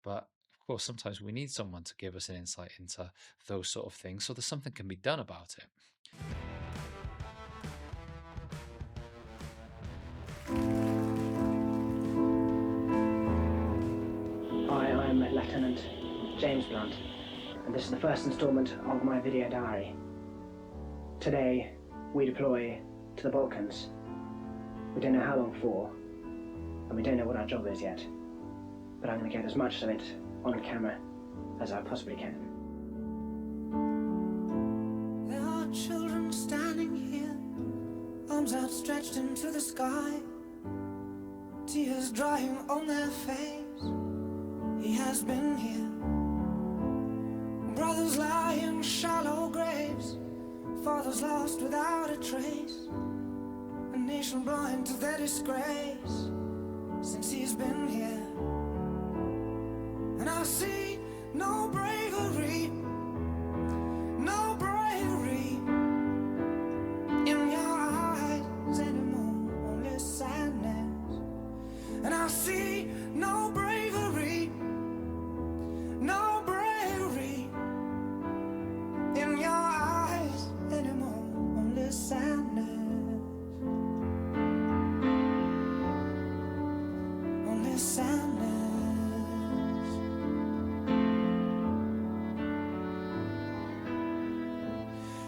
But of course, sometimes we need someone to give us an insight into those sort of things so that something can be done about it. Hi, I'm Lieutenant James Blunt, and this is the first instalment of my video diary. Today, we deploy to the Balkans. We don't know how long for, and we don't know what our job is yet, but I'm going to get as much of it on camera as I possibly can. There are children standing here, arms outstretched into the sky, tears drying on their face. He has been here. Brothers lie in shallow graves, fathers lost without a trace, a nation blind to their disgrace. Since he's been here, and I see no bravery, no bravery in your eyes anymore, only sadness. And I see no bravery, no bravery in your eyes anymore, only sadness, only sadness.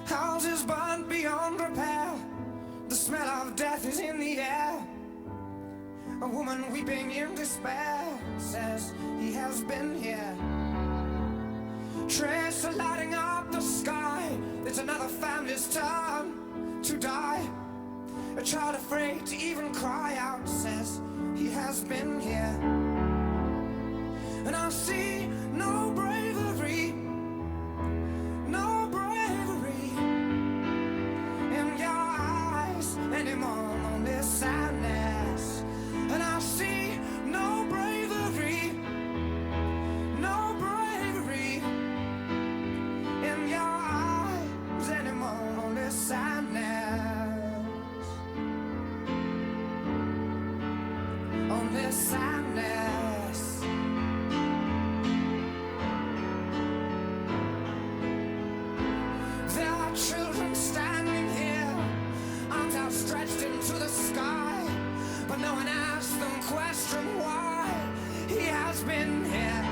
Houses burned beyond repair, the smell of death is in the air. A woman weeping in despair says he has been here. Trains are lighting up the sky, it's another family's turn to die. A child afraid to even cry out says he has been here. And I see no bravery, no bravery in your eyes anymore, only sadness. And I see no bravery, no bravery in your eyes anymore, only sadness, only sadness. There are children standing here, arms outstretched into the sky, but no one asks them question why he has been here.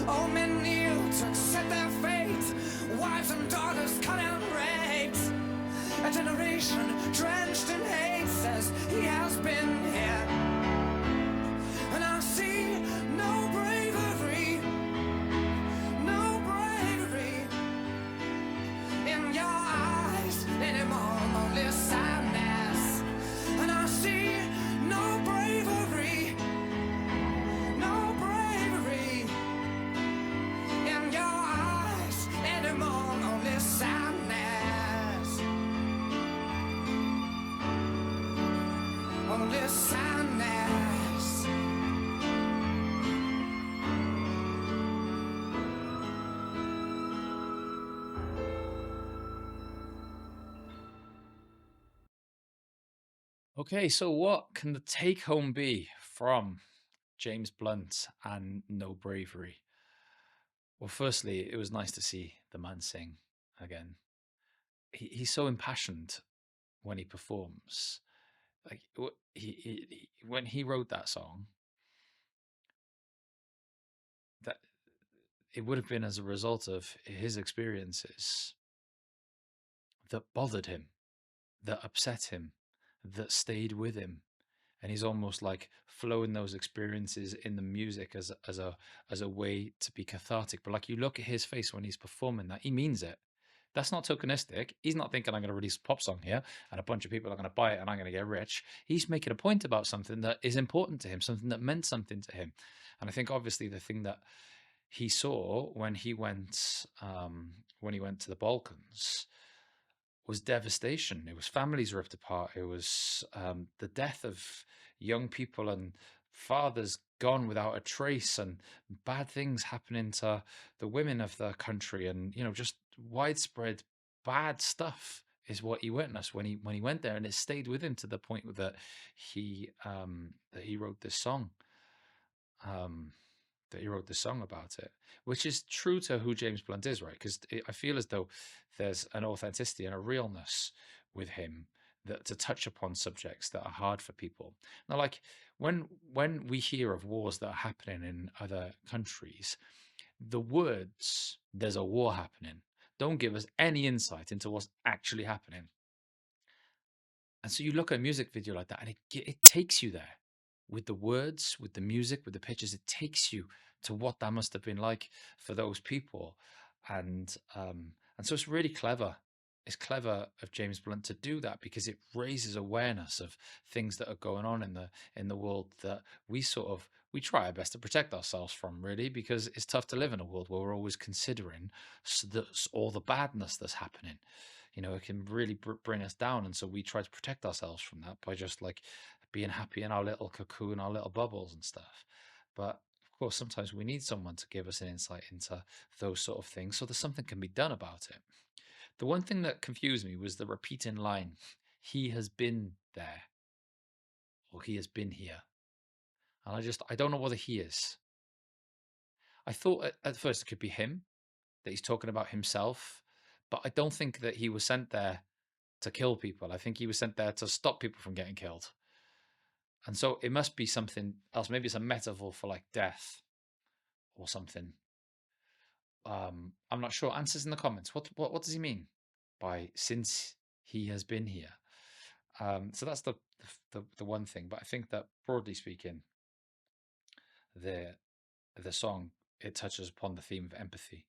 Old men kneel to accept their fate, wives and daughters cut and raped. A generation drenched in hate says he has been here. And I see no bravery, no bravery in your eyes anymore, only sadness. And I see no bravery, no bravery in your eyes anymore, only sadness, only sadness. Okay, so what can the take home be from James Blunt and No Bravery? Well, firstly, it was nice to see the man sing again. He's so impassioned when he performs. Like when he wrote that song, that it would have been as a result of his experiences that bothered him, that upset him, that stayed with him, and he's almost like flowing those experiences in the music as a way to be cathartic. But like you look at his face when he's performing that, he means it. That's not tokenistic. He's not thinking I'm going to release a pop song here and a bunch of people are going to buy it and I'm going to get rich. He's making a point about something that is important to him, something that meant something to him. And I think obviously the thing that he saw when he went to the Balkans was devastation. It was families ripped apart. It was the death of young people and fathers gone without a trace, and bad things happening to the women of the country, and just widespread bad stuff is what he witnessed when he went there, and it stayed with him to the point that he wrote this song. Um, that he wrote the song about it, which is true to who James Blunt is, right? Because I feel as though there's an authenticity and a realness with him that to touch upon subjects that are hard for people. Now, like when we hear of wars that are happening in other countries, the words "there's a war happening" don't give us any insight into what's actually happening. And so you look at a music video like that, and it takes you there with the words, with the music, with the pictures. It takes you to what that must have been like for those people, and so it's really clever. It's clever of James Blunt to do that because it raises awareness of things that are going on in the world that we try our best to protect ourselves from, really, because it's tough to live in a world where we're always considering all the badness that's happening. It can really bring us down, and so we try to protect ourselves from that by just like being happy in our little cocoon, our little bubbles and stuff. But of course, sometimes we need someone to give us an insight into those sort of things, so that something can be done about it. The one thing that confused me was the repeating line, "He has been there," or "He has been here," and I don't know whether he is. I thought at first it could be him, that he's talking about himself, but I don't think that he was sent there to kill people. I think he was sent there to stop people from getting killed. And so it must be something else. Maybe it's a metaphor for like death or something. I'm not sure. Answers in the comments. What does he mean by "since he has been here"? So that's the one thing. But I think that broadly speaking, the the song, it touches upon the theme of empathy.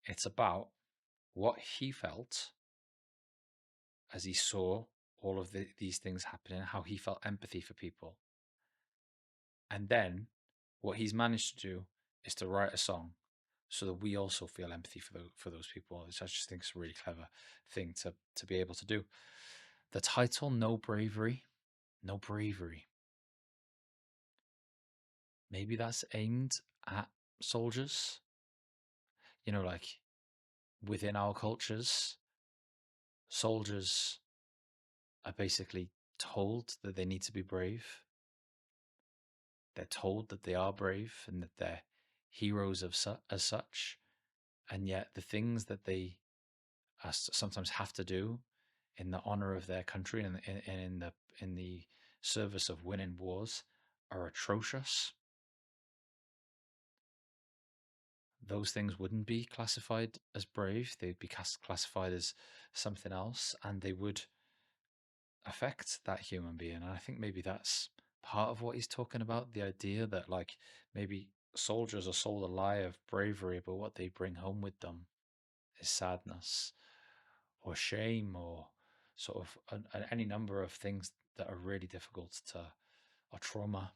It's about what he felt as he saw all of these things happening, how he felt empathy for people. And then what he's managed to do is to write a song so that we also feel empathy for those people, which I just think is a really clever thing to be able to do. The title, No Bravery, No Bravery. Maybe that's aimed at soldiers, like within our cultures, soldiers are basically told that they need to be brave. They're told that they are brave and that they're heroes as such. And yet the things that they sometimes have to do in the honor of their country and in the service of winning wars are atrocious. Those things wouldn't be classified as brave. They'd be classified as something else, and they would affect that human being. And I think maybe that's part of what he's talking about, the idea that like maybe soldiers are sold a lie of bravery, but what they bring home with them is sadness or shame or sort of any number of things that are really difficult or trauma,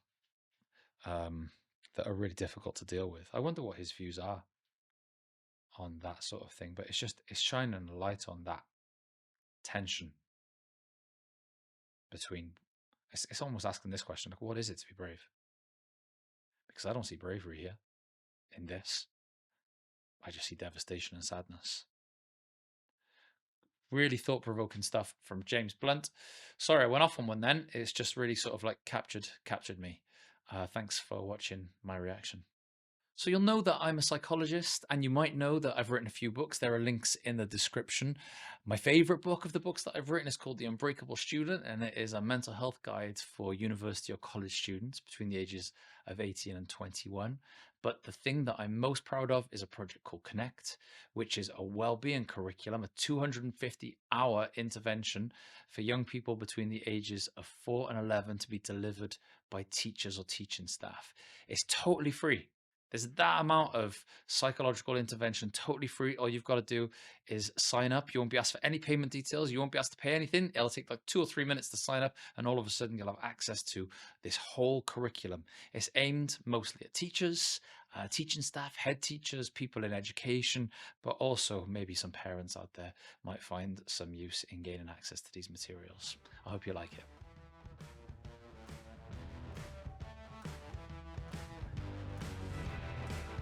um, that are really difficult to deal with. I wonder what his views are on that sort of thing, but it's shining a light on that tension between. It's almost asking this question, like, what is it to be brave? Because I don't see bravery here in this. I just see devastation and sadness. Really thought-provoking stuff from James Blunt. Sorry, I went off on one then. It's just really sort of like captured me. Thanks for watching my reaction. So you'll know that I'm a psychologist, and you might know that I've written a few books. There are links in the description. My favorite book of the books that I've written is called The Unbreakable Student, and it is a mental health guide for university or college students between the ages of 18 and 21. But the thing that I'm most proud of is a project called Connect, which is a well-being curriculum, a 250-hour intervention for young people between the ages of 4 and 11 to be delivered by teachers or teaching staff. It's totally free. There's that amount of psychological intervention, totally free. All you've got to do is sign up. You won't be asked for any payment details. You won't be asked to pay anything. It'll take like 2 or 3 minutes to sign up, and all of a sudden you'll have access to this whole curriculum. It's aimed mostly at teachers, teaching staff, head teachers, people in education, but also maybe some parents out there might find some use in gaining access to these materials. I hope you like it.